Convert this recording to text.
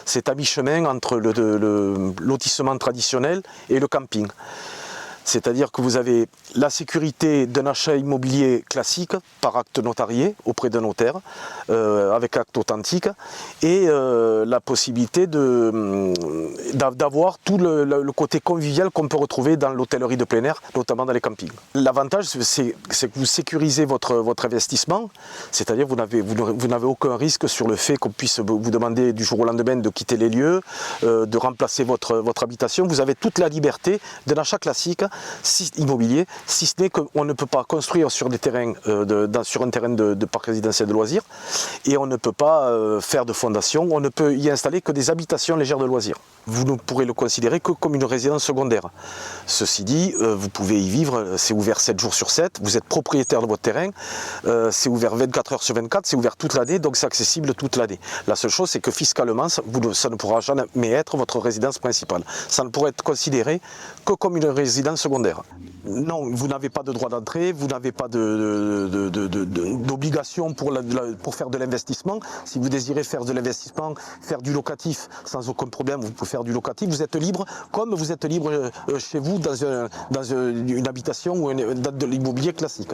C'est à mi-chemin entre le lotissement traditionnel et le camping. C'est-à-dire que vous avez la sécurité d'un achat immobilier classique par acte notarié auprès d'un notaire, avec acte authentique, et la possibilité d'avoir tout le côté convivial qu'on peut retrouver dans l'hôtellerie de plein air, notamment dans les campings. L'avantage, c'est que vous sécurisez votre investissement, c'est-à-dire vous n'avez aucun risque sur le fait qu'on puisse vous demander du jour au lendemain de quitter les lieux, de remplacer votre habitation. Vous avez toute la liberté d'un achat classique immobilier, si ce n'est qu'on ne peut pas construire sur des terrains, sur un terrain de parc résidentiel de loisirs, et on ne peut pas faire de fondation, on ne peut y installer que des habitations légères de loisirs. Vous ne pourrez le considérer que comme une résidence secondaire. Ceci dit, vous pouvez y vivre, c'est ouvert 7 jours sur 7, vous êtes propriétaire de votre terrain, c'est ouvert 24 heures sur 24, c'est ouvert toute l'année, donc c'est accessible toute l'année. La seule chose, c'est que fiscalement, ça ne pourra jamais être votre résidence principale. Ça ne pourra être considéré que comme une résidence secondaire. Non, vous n'avez pas de droit d'entrée, vous n'avez pas d'obligation pour faire de l'investissement. Si vous désirez faire de l'investissement, faire du locatif, sans aucun problème, vous pouvez faire du locatif. Vous êtes libre, comme vous êtes libre chez vous dans une habitation ou dans de l'immobilier classique.